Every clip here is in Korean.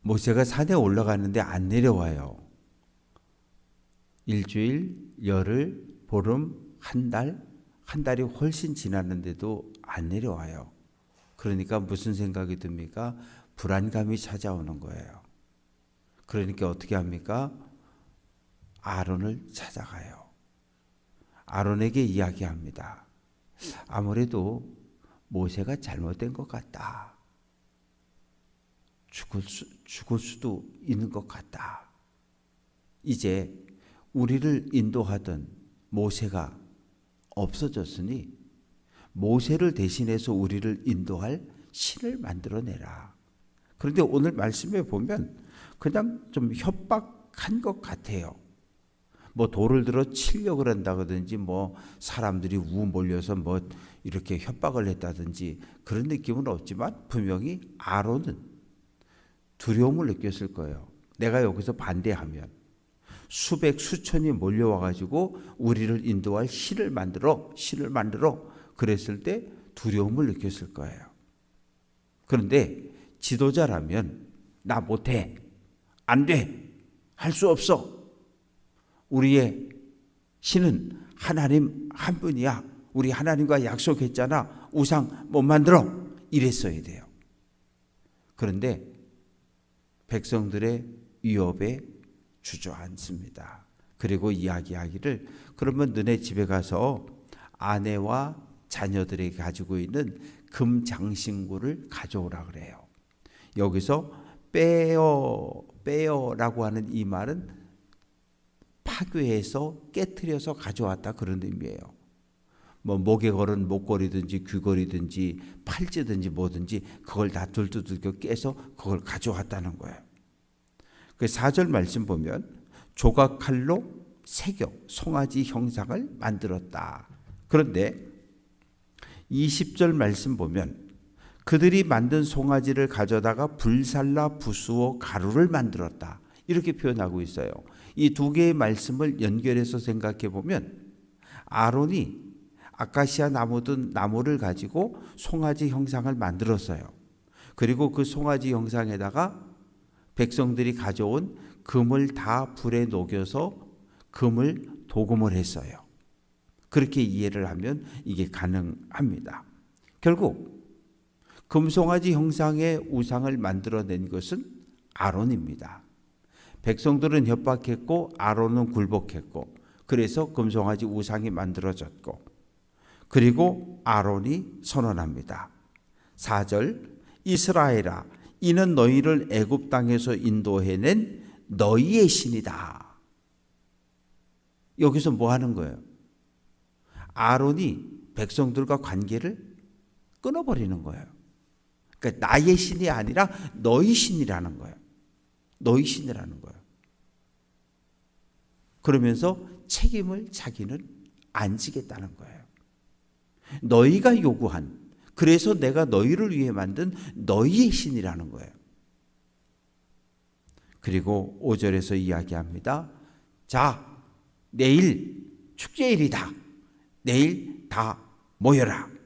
모세가 산에 올라가는데 안 내려와요. 일주일, 열흘, 보름, 한 달이 훨씬 지났는데도 안 내려와요. 그러니까 무슨 생각이 듭니까? 불안감이 찾아오는 거예요. 그러니까 어떻게 합니까? 아론을 찾아가요. 아론에게 이야기합니다. 아무래도 모세가 잘못된 것 같다. 죽을 수도 있는 것 같다. 이제 우리를 인도하던 모세가 없어졌으니 모세를 대신해서 우리를 인도할 신을 만들어내라. 그런데 오늘 말씀에 보면 그냥 좀 협박한 것 같아요. 뭐 돌을 들어 치려고 한다든지 뭐 사람들이 우 몰려서 뭐 이렇게 협박을 했다든지 그런 느낌은 없지만 분명히 아론은 두려움을 느꼈을 거예요. 내가 여기서 반대하면 수백 수천이 몰려와 가지고 우리를 인도할 신을 만들어 그랬을 때 두려움을 느꼈을 거예요. 그런데 지도자라면 나 못해, 안 돼, 할 수 없어. 우리의 신은 하나님 한 분이야. 우리 하나님과 약속했잖아. 우상 못 만들어. 이랬어야 돼요. 그런데 백성들의 위협에 주저앉습니다. 그리고 이야기하기를 그러면 너네 집에 가서 아내와 자녀들이 가지고 있는 금 장신구를 가져오라 그래요. 여기서 빼어라고 하는 이 말은 파괴해서 깨트려서 가져왔다 그런 의미예요. 뭐 목에 걸은 목걸이든지 귀걸이든지 팔찌든지 뭐든지 그걸 다 들두들겨 깨서 그걸 가져왔다는 거예요. 그 4절 말씀 보면 조각칼로 새겨 송아지 형상을 만들었다. 그런데 20절 말씀 보면 그들이 만든 송아지를 가져다가 불살라 부수어 가루를 만들었다. 이렇게 표현하고 있어요. 이 두 개의 말씀을 연결해서 생각해 보면 아론이 아카시아 나무든 나무를 가지고 송아지 형상을 만들었어요. 그리고 그 송아지 형상에다가 백성들이 가져온 금을 다 불에 녹여서 금을 도금을 했어요. 그렇게 이해를 하면 이게 가능합니다. 결국 금송아지 형상의 우상을 만들어낸 것은 아론입니다. 백성들은 협박했고 아론은 굴복했고 그래서 금송아지 우상이 만들어졌고 그리고 아론이 선언합니다. 4절 이스라엘아 이는 너희를 애굽 땅에서 인도해낸 너희의 신이다. 여기서 뭐 하는 거예요? 아론이 백성들과 관계를 끊어버리는 거예요. 그러니까 나의 신이 아니라 너희 신이라는 거예요. 너희 신이라는 거예요. 그러면서 책임을 자기는 안 지겠다는 거예요. 너희가 요구한, 그래서 내가 너희를 위해 만든 너희의 신이라는 거예요. 그리고 5절에서 이야기합니다. 자, 내일 축제일이다. 내일 다 모여라.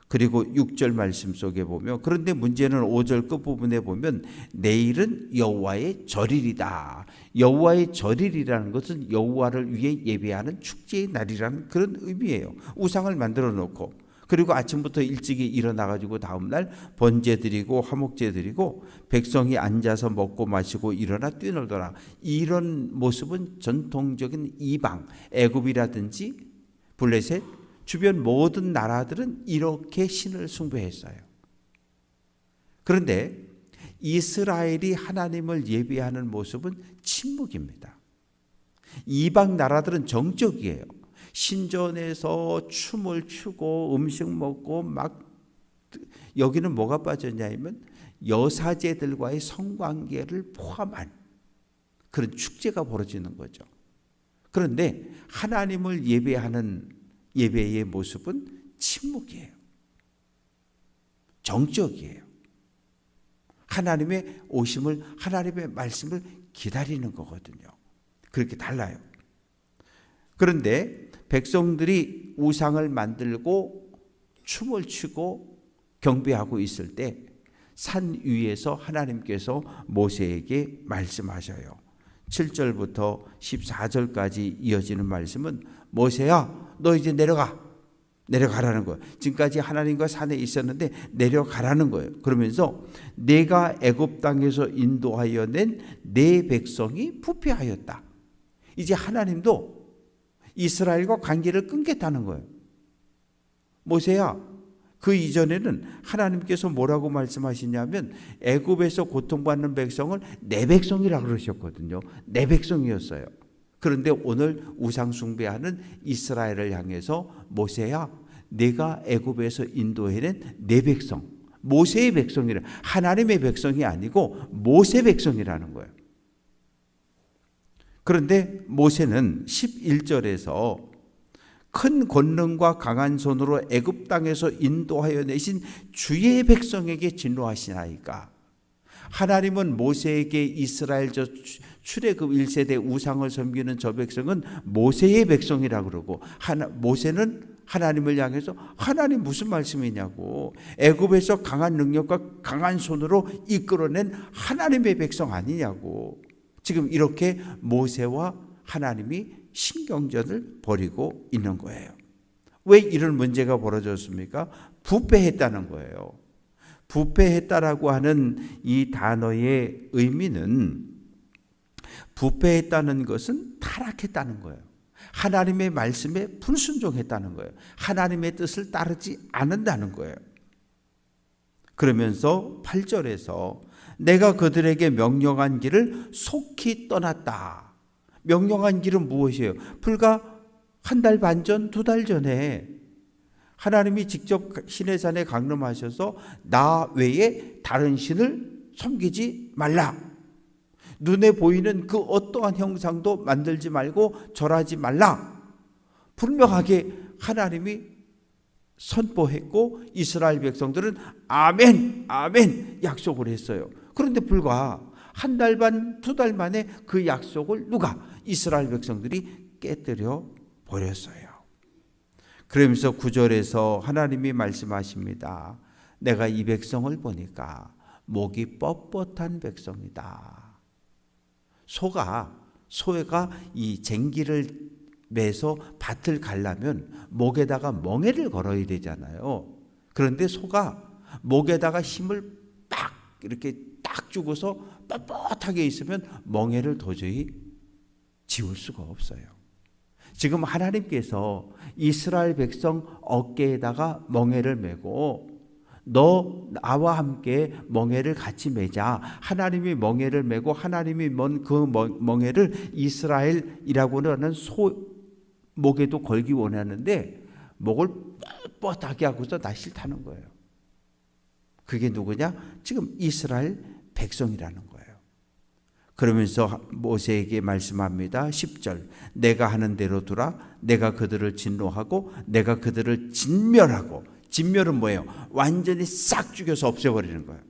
그리고 6절 말씀 속에 보면 그런데 문제는 5절 끝부분에 보면 내일은 여호와의 절일이다. 여호와의 절일이라는 것은 여호와를 위해 예배하는 축제의 날이라는 그런 의미예요. 우상을 만들어 놓고 그리고 아침부터 일찍이 일어나 가지고 다음 날 번제 드리고 화목제 드리고 백성이 앉아서 먹고 마시고 일어나 뛰놀더라. 이런 모습은 전통적인 이방 애굽이라든지 블레셋 주변 모든 나라들은 이렇게 신을 숭배했어요. 그런데 이스라엘이 하나님을 예배하는 모습은 침묵입니다. 이방 나라들은 정적이에요. 신전에서 춤을 추고 음식 먹고 막 여기는 뭐가 빠졌냐면 여사제들과의 성관계를 포함한 그런 축제가 벌어지는 거죠. 그런데 하나님을 예배하는 예배의 모습은 침묵이에요. 정적이에요. 하나님의 오심을, 하나님의 말씀을 기다리는 거거든요. 그렇게 달라요. 그런데 백성들이 우상을 만들고 춤을 추고 경배하고 있을 때 산 위에서 하나님께서 모세에게 말씀하셔요. 7절부터 14절까지 이어지는 말씀은 모세야, 너 이제 내려가라는 거예요. 지금까지 하나님과 산에 있었는데 내려가라는 거예요. 그러면서 내가 애굽 땅에서 인도하여 낸 내 백성이 부패하였다. 이제 하나님도 이스라엘과 관계를 끊겠다는 거예요. 모세야, 그 이전에는 하나님께서 뭐라고 말씀하시냐면 애굽에서 고통받는 백성을 내 백성이라고 그러셨거든요. 내 백성이었어요. 그런데 오늘 우상 숭배하는 이스라엘을 향해서 모세야, 내가 애굽에서 인도해낸 내 백성, 모세의 백성이라, 하나님의 백성이 아니고 모세 백성이라는 거예요. 그런데 모세는 11절에서 큰 권능과 강한 손으로 애굽 땅에서 인도하여 내신 주의 백성에게 진노하시나이까. 하나님은 모세에게 이스라엘 저 출애굽 1세대 우상을 섬기는 저 백성은 모세의 백성이라고 그러고, 모세는 하나님을 향해서 하나님 무슨 말씀이냐고, 애굽에서 강한 능력과 강한 손으로 이끌어낸 하나님의 백성 아니냐고. 지금 이렇게 모세와 하나님이 신경전을 벌이고 있는 거예요. 왜 이런 문제가 벌어졌습니까? 부패했다는 거예요. 부패했다라고 하는 이 단어의 의미는, 부패했다는 것은 타락했다는 거예요. 하나님의 말씀에 불순종했다는 거예요. 하나님의 뜻을 따르지 않는다는 거예요. 그러면서 8절에서 내가 그들에게 명령한 길을 속히 떠났다. 명령한 길은 무엇이에요? 불과 한 달 반 전, 2달 전에 하나님이 직접 시내산에 강림하셔서 나 외에 다른 신을 섬기지 말라. 눈에 보이는 그 어떠한 형상도 만들지 말고 절하지 말라. 분명하게 하나님이 선포했고 이스라엘 백성들은 아멘, 아멘 약속을 했어요. 그런데 불과 한 달 반, 2달 만에 그 약속을 누가? 이스라엘 백성들이 깨뜨려 버렸어요. 그러면서 9절에서 하나님이 말씀하십니다. 내가 이 백성을 보니까 목이 뻣뻣한 백성이다. 소가 이 쟁기를 매서 밭을 가려면 목에다가 멍에를 걸어야 되잖아요. 그런데 소가 목에다가 힘을 빡 이렇게 딱 주고서 뻣뻣하게 있으면 멍에를 도저히 지울 수가 없어요. 지금 하나님께서 이스라엘 백성 어깨에다가 멍에를 메고 너 나와 함께 멍에를 같이 매자. 하나님이 멍에를 메고 하나님이 그 멍에를 이스라엘이라고 하는 소 목에도 걸기 원하는데 목을 뻣뻣하게 하고서 나 싫다는 거예요. 그게 누구냐? 지금 이스라엘 백성이라는 거예요. 그러면서 모세에게 말씀합니다. 10절 내가 하는 대로 두라. 내가 그들을 진노하고 내가 그들을 진멸하고. 진멸은 뭐예요? 완전히 싹 죽여서 없애버리는 거예요.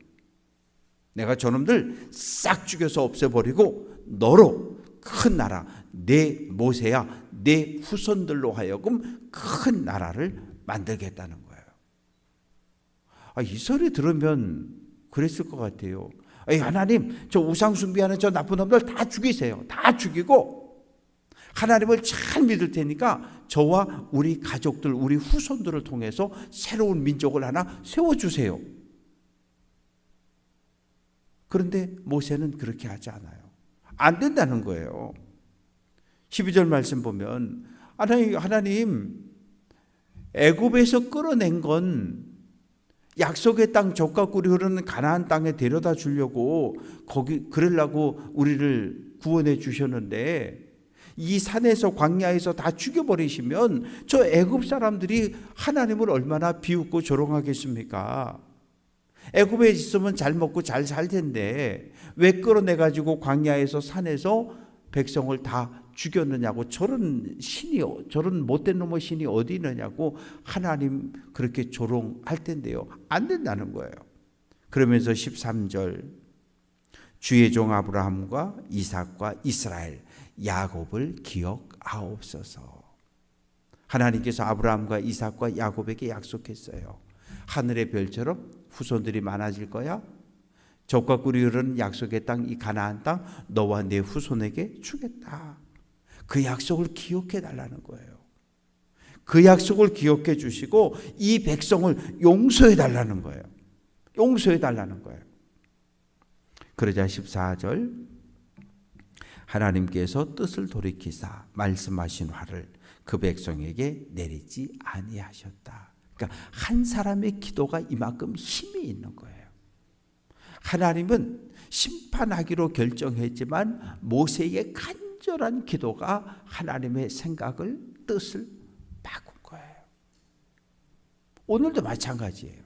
내가 저놈들 싹 죽여서 없애버리고 너로 큰 나라, 내 모세야, 내 후손들로 하여금 큰 나라를 만들겠다는 거예요. 이 소리 들으면 그랬을 것 같아요. 하나님, 저 우상 숭배하는 저 나쁜 놈들 다 죽이세요. 다 죽이고 하나님을 잘 믿을 테니까 저와 우리 가족들, 우리 후손들을 통해서 새로운 민족을 하나 세워주세요. 그런데 모세는 그렇게 하지 않아요. 안 된다는 거예요. 12절 말씀 보면 하나님 애굽에서 끌어낸 건 약속의 땅 젖과 꿀이 흐르는 가나안 땅에 데려다 주려고 거기 그러려고 우리를 구원해 주셨는데 이 산에서 광야에서 다 죽여버리시면 저 애굽 사람들이 하나님을 얼마나 비웃고 조롱하겠습니까? 애굽에 있으면 잘 먹고 잘 살 텐데 왜 끌어내가지고 광야에서 산에서 백성을 다 죽였느냐고, 저런 못된 놈의 신이 어디 있느냐고 하나님 그렇게 조롱할 텐데요. 안 된다는 거예요. 그러면서 13절 주의 종 아브라함과 이삭과 이스라엘 야곱을 기억하옵소서. 하나님께서 아브라함과 이삭과 야곱에게 약속했어요. 하늘의 별처럼 후손들이 많아질 거야. 젖과 꿀이 흐르는 약속의 땅, 이 가나안 땅 너와 내 후손에게 주겠다. 그 약속을 기억해 달라는 거예요. 그 약속을 기억해 주시고 이 백성을 용서해 달라는 거예요. 용서해 달라는 거예요. 그러자 14절, 하나님께서 뜻을 돌이키사 말씀하신 화를 그 백성에게 내리지 아니하셨다. 그러니까 한 사람의 기도가 이만큼 힘이 있는 거예요. 하나님은 심판하기로 결정했지만 모세의 간절한 기도가 하나님의 생각을, 뜻을 바꾼 거예요. 오늘도 마찬가지예요.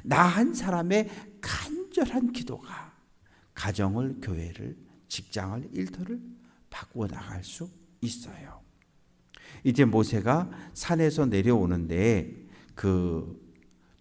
나 한 사람의 간절한 기도가 가정을, 교회를, 직장을, 일터를 바꾸어 나갈 수 있어요. 이제 모세가 산에서 내려오는데 그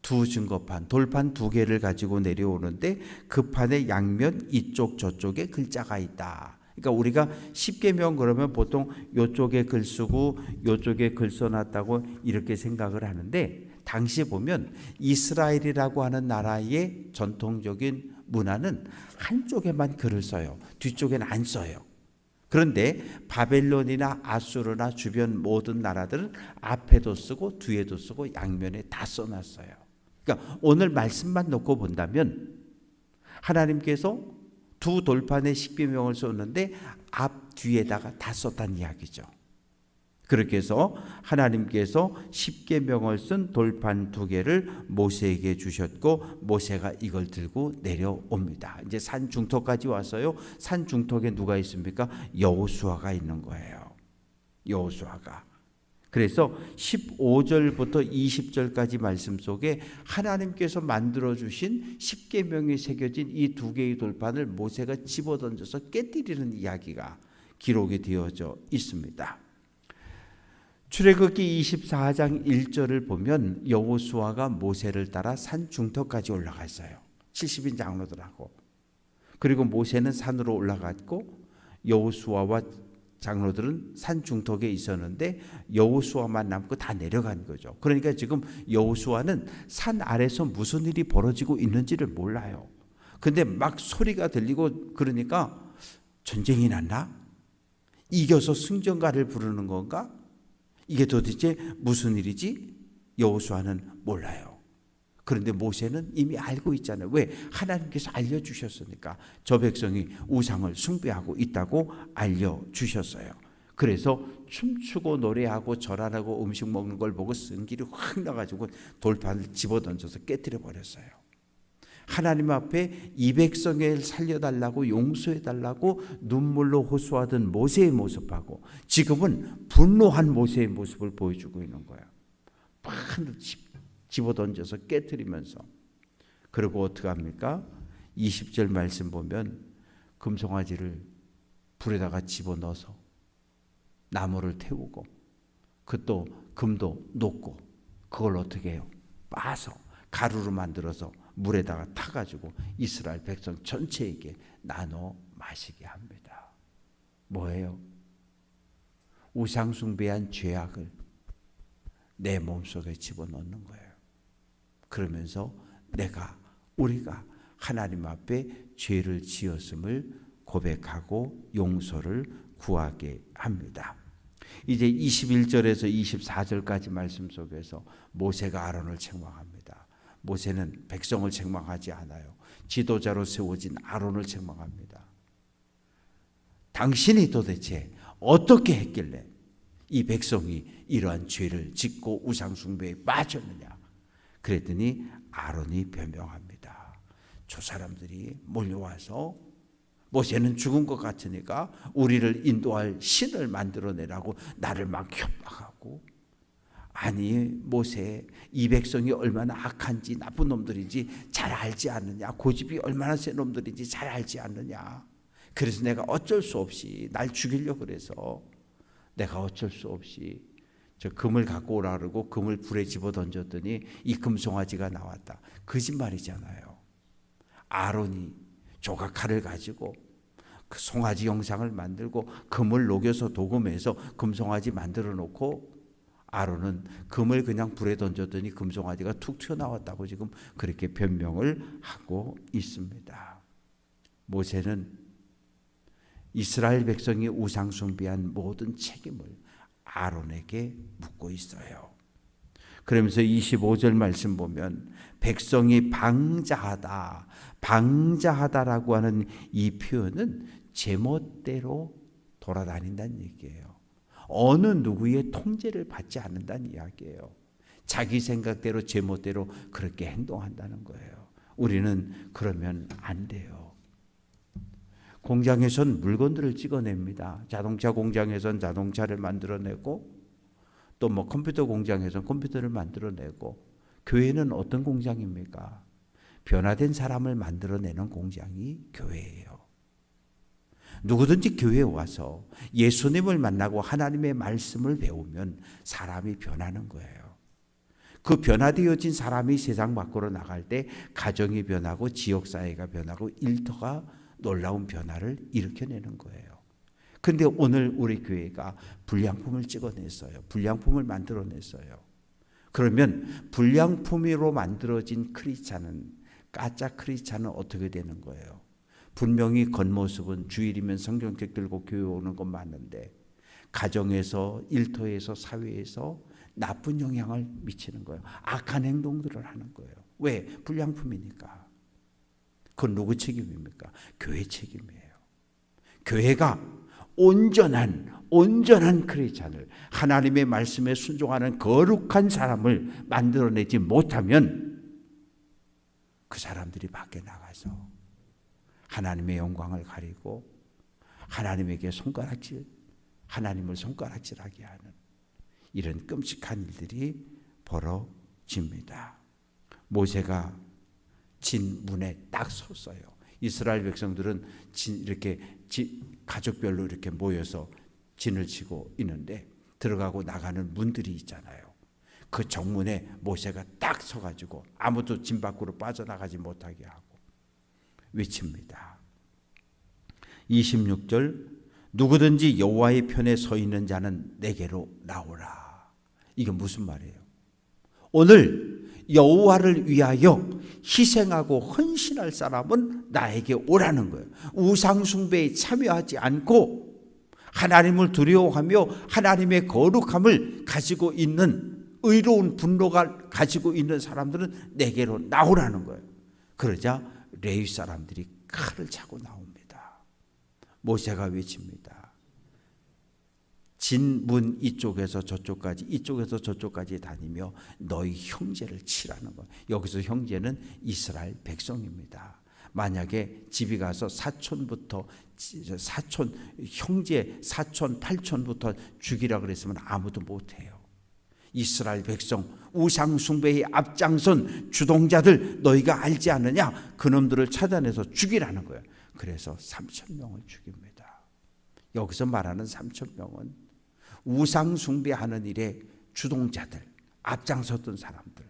두 증거판, 돌판 2개를 가지고 내려오는데 그 판의 양면 이쪽 저쪽에 글자가 있다. 그러니까 우리가 십계명 그러면 보통 이쪽에 글 쓰고 이쪽에 글 써놨다고 이렇게 생각을 하는데, 당시 보면 이스라엘이라고 하는 나라의 전통적인 문화는 한쪽에만 글을 써요. 뒤쪽에는 안 써요. 그런데 바벨론이나 아수르나 주변 모든 나라들은 앞에도 쓰고 뒤에도 쓰고 양면에 다 써놨어요. 그러니까 오늘 말씀만 놓고 본다면 하나님께서 두 돌판의 십계명을 썼는데 앞 뒤에다가 다 썼다는 이야기죠. 그렇게 해서 하나님께서 십계명을 쓴 돌판 2개를 모세에게 주셨고 모세가 이걸 들고 내려옵니다. 이제 산 중턱까지 왔어요. 산 중턱에 누가 있습니까? 여호수아가 있는 거예요. 여호수아가. 그래서 15절부터 20절까지 말씀 속에 하나님께서 만들어 주신 십계명이 새겨진 이 2개의 돌판을 모세가 집어던져서 깨뜨리는 이야기가 기록이 되어져 있습니다. 출애굽기 24장 1절을 보면 여호수아가 모세를 따라 산 중턱까지 올라갔어요. 70인 장로들하고. 그리고 모세는 산으로 올라갔고 여호수아와 장로들은 산 중턱에 있었는데 여호수아만 남고 다 내려간 거죠. 그러니까 지금 여호수아는 산 아래서 무슨 일이 벌어지고 있는지를 몰라요. 근데 막 소리가 들리고 그러니까 전쟁이 났나? 이겨서 승전가를 부르는 건가? 이게 도대체 무슨 일이지? 여호수아는 몰라요. 그런데 모세는 이미 알고 있잖아요. 왜? 하나님께서 알려주셨으니까. 저 백성이 우상을 숭배하고 있다고 알려주셨어요. 그래서 춤추고 노래하고 절하고 음식 먹는 걸 보고 승질이 확 나가지고 돌판을 집어던져서 깨뜨려 버렸어요. 하나님 앞에 이 백성을 살려달라고 용서해달라고 눈물로 호소하던 모세의 모습하고 지금은 분노한 모세의 모습을 보여주고 있는 거예요. 판을 집어던져서 깨뜨리면서. 그리고 어떻게 합니까? 20절 말씀 보면 금송아지를 불에다가 집어넣어서 나무를 태우고 그 또 금도 녹고 그걸 어떻게 해요? 빻아서 가루로 만들어서 물에다가 타가지고 이스라엘 백성 전체에게 나눠 마시게 합니다. 뭐예요? 우상숭배한 죄악을 내 몸속에 집어넣는 거예요. 그러면서 우리가 하나님 앞에 죄를 지었음을 고백하고 용서를 구하게 합니다. 이제 21절에서 24절까지 말씀 속에서 모세가 아론을 책망합니다. 모세는 백성을 책망하지 않아요. 지도자로 세워진 아론을 책망합니다. 당신이 도대체 어떻게 했길래 이 백성이 이러한 죄를 짓고 우상숭배에 빠졌느냐? 그랬더니 아론이 변명합니다. 저 사람들이 몰려와서 모세는 죽은 것 같으니까 우리를 인도할 신을 만들어내라고 나를 막 협박하고, 아니 모세, 이 백성이 얼마나 악한지 나쁜 놈들인지 잘 알지 않느냐? 고집이 얼마나 센 놈들인지 잘 알지 않느냐? 그래서 내가 어쩔 수 없이 날 죽이려고 그래서 내가 어쩔 수 없이 저 금을 갖고 오라 그러고 금을 불에 집어 던졌더니 이 금송아지가 나왔다. 거짓말이잖아요. 아론이 조각칼을 가지고 그 송아지 형상을 만들고 금을 녹여서 도금해서 금송아지 만들어 놓고 아론은 금을 그냥 불에 던졌더니 금송아지가 툭 튀어나왔다고 지금 그렇게 변명을 하고 있습니다. 모세는 이스라엘 백성이 우상 숭배한 모든 책임을 아론에게 묻고 있어요. 그러면서 25절 말씀 보면 백성이 방자하다라고 하는 이 표현은 제멋대로 돌아다닌다는 얘기예요. 어느 누구의 통제를 받지 않는다는 이야기예요. 자기 생각대로 제멋대로 그렇게 행동한다는 거예요. 우리는 그러면 안 돼요. 공장에선 물건들을 찍어냅니다. 자동차 공장에선 자동차를 만들어내고 또 뭐 컴퓨터 공장에선 컴퓨터를 만들어내고 교회는 어떤 공장입니까? 변화된 사람을 만들어내는 공장이 교회예요. 누구든지 교회에 와서 예수님을 만나고 하나님의 말씀을 배우면 사람이 변하는 거예요. 그 변화되어진 사람이 세상 밖으로 나갈 때 가정이 변하고 지역사회가 변하고 일터가 놀라운 변화를 일으켜내는 거예요. 근데 오늘 우리 교회가 불량품을 찍어냈어요. 불량품을 만들어냈어요. 그러면 불량품으로 만들어진 크리스찬은, 가짜 크리스찬은 어떻게 되는 거예요? 분명히 겉모습은 주일이면 성경책 들고 교회 오는 건 맞는데 가정에서, 일터에서, 사회에서 나쁜 영향을 미치는 거예요. 악한 행동들을 하는 거예요. 왜? 불량품이니까. 그건 누구 책임입니까? 교회 책임이에요. 교회가 온전한 크리스찬을, 하나님의 말씀에 순종하는 거룩한 사람을 만들어내지 못하면 그 사람들이 밖에 나가서 하나님의 영광을 가리고 하나님에게 하나님을 손가락질하게 하는 이런 끔찍한 일들이 벌어집니다. 모세가 진문에 딱 섰어요. 이스라엘 백성들은 이렇게 가족별로 이렇게 모여서 진을 치고 있는데 들어가고 나가는 문들이 있잖아요. 그 정문에 모세가 딱 서가지고 아무도 진 밖으로 빠져나가지 못하게 하고 외칩니다. 26절 누구든지 여호와의 편에 서 있는 자는 내게로 나오라. 이게 무슨 말이에요? 오늘 여호와를 위하여 희생하고 헌신할 사람은 나에게 오라는 거예요. 우상 숭배에 참여하지 않고 하나님을 두려워하며 하나님의 거룩함을 가지고 있는 의로운 분노가 가지고 있는 사람들은 내게로 나오라는 거예요. 그러자 레위 사람들이 칼을 차고 나옵니다. 모세가 외칩니다. 진문 이쪽에서 저쪽까지, 이쪽에서 저쪽까지 다니며 너희 형제를 치라는 것. 여기서 형제는 이스라엘 백성입니다. 만약에 집이 가서 형제 사촌, 팔촌부터 죽이라 그랬으면 아무도 못해요. 이스라엘 백성, 우상 숭배의 앞장선 주동자들 너희가 알지 않느냐? 그놈들을 찾아내서 죽이라는 거예요. 그래서 3,000명을 죽입니다. 여기서 말하는 3,000명은 우상 숭배하는 일에 주동자들, 앞장섰던 사람들,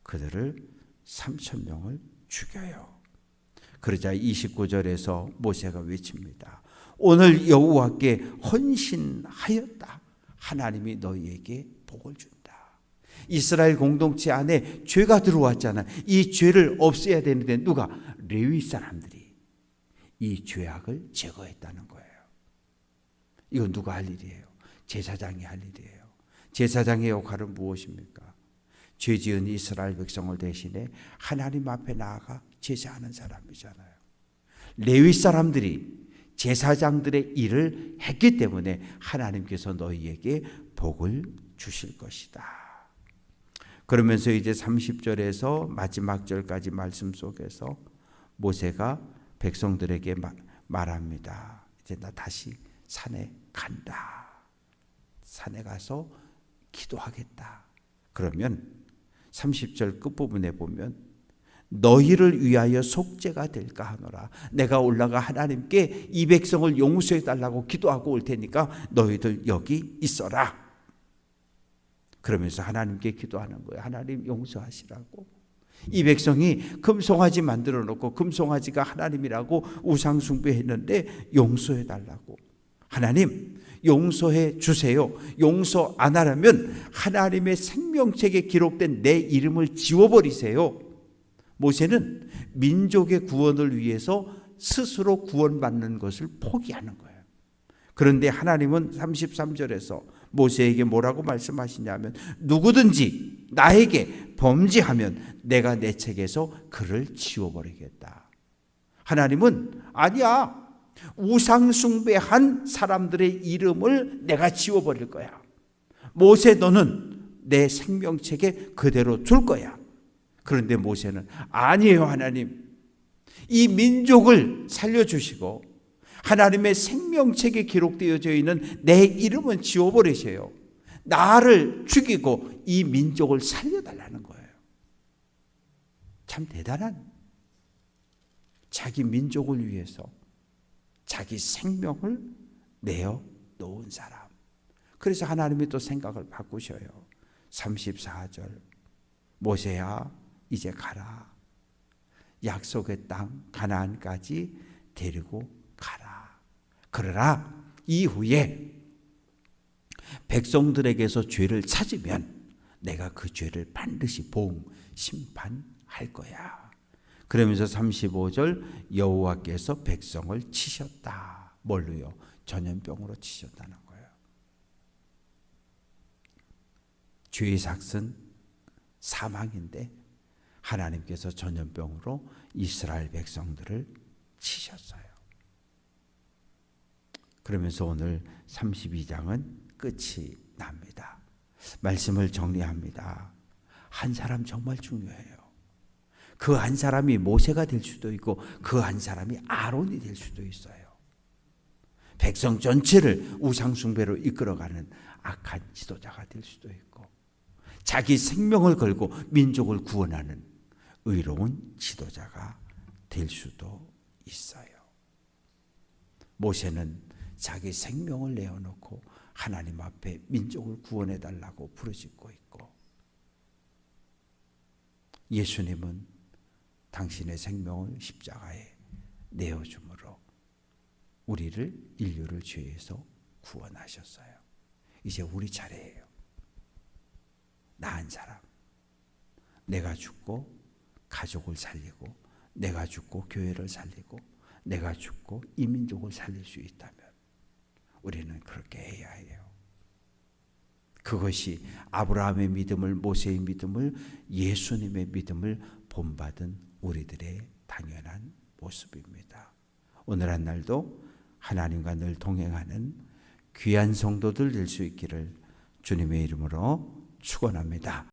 그들을 3,000명을 죽여요. 그러자 29절에서 모세가 외칩니다. 오늘 여호와께 헌신하였다. 하나님이 너희에게 복을 준다. 이스라엘 공동체 안에 죄가 들어왔잖아. 이 죄를 없애야 되는데 누가? 레위 사람들이 이 죄악을 제거했다는 거예요. 이건 누가 할 일이에요? 제사장이 할 일이에요. 제사장의 역할은 무엇입니까? 죄 지은 이스라엘 백성을 대신해 하나님 앞에 나아가 제사하는 사람이잖아요. 레위 사람들이 제사장들의 일을 했기 때문에 하나님께서 너희에게 복을 주실 것이다. 그러면서 이제 30절에서 마지막 절까지 말씀 속에서 모세가 백성들에게 말합니다. 이제 나 다시 산에 간다. 산에 가서 기도하겠다. 그러면 30절 끝부분에 보면 너희를 위하여 속죄가 될까 하노라. 내가 올라가 하나님께 이 백성을 용서해 달라고 기도하고 올 테니까 너희들 여기 있어라. 그러면서 하나님께 기도하는 거예요. 하나님 용서하시라고. 이 백성이 금송아지 만들어 놓고 금송아지가 하나님이라고 우상 숭배했는데 용서해 달라고. 하나님 용서해 주세요. 용서 안 하려면 하나님의 생명책에 기록된 내 이름을 지워버리세요. 모세는 민족의 구원을 위해서 스스로 구원받는 것을 포기하는 거예요. 그런데 하나님은 33절에서 모세에게 뭐라고 말씀하시냐면 누구든지 나에게 범죄하면 내가 내 책에서 그를 지워버리겠다. 하나님은 아니야. 우상 숭배한 사람들의 이름을 내가 지워버릴 거야. 모세 너는 내 생명책에 그대로 둘 거야. 그런데 모세는 아니에요 하나님. 이 민족을 살려주시고 하나님의 생명책에 기록되어져 있는 내 이름은 지워버리세요. 나를 죽이고 이 민족을 살려달라는 거예요. 참 대단한 자기 민족을 위해서 자기 생명을 내어 놓은 사람. 그래서 하나님이 또 생각을 바꾸셔요. 34절 모세야 이제 가라. 약속의 땅 가나안까지 데리고 가라. 그러나 이후에 백성들에게서 죄를 찾으면 내가 그 죄를 반드시 보응 심판할 거야. 그러면서 35절 여호와께서 백성을 치셨다. 뭘로요? 전염병으로 치셨다는 거예요. 죄의 삭은 사망인데 하나님께서 전염병으로 이스라엘 백성들을 치셨어요. 그러면서 오늘 32장은 끝이 납니다. 말씀을 정리합니다. 한 사람 정말 중요해요. 그 한 사람이 모세가 될 수도 있고 그 한 사람이 아론이 될 수도 있어요. 백성 전체를 우상숭배로 이끌어가는 악한 지도자가 될 수도 있고 자기 생명을 걸고 민족을 구원하는 의로운 지도자가 될 수도 있어요. 모세는 자기 생명을 내어놓고 하나님 앞에 민족을 구원해달라고 부르짖고 있고 예수님은 당신의 생명을 십자가에 내어줌으로 우리를 인류를 죄에서 구원하셨어요. 이제 우리 차례예요. 나 한 사람. 내가 죽고 가족을 살리고 내가 죽고 교회를 살리고 내가 죽고 이 민족을 살릴 수 있다면 우리는 그렇게 해야 해요. 그것이 아브라함의 믿음을 모세의 믿음을 예수님의 믿음을 본받은 우리들의 당연한 모습입니다. 오늘 한 날도 하나님과 늘 동행하는 귀한 성도들 될 수 있기를 주님의 이름으로 축원합니다.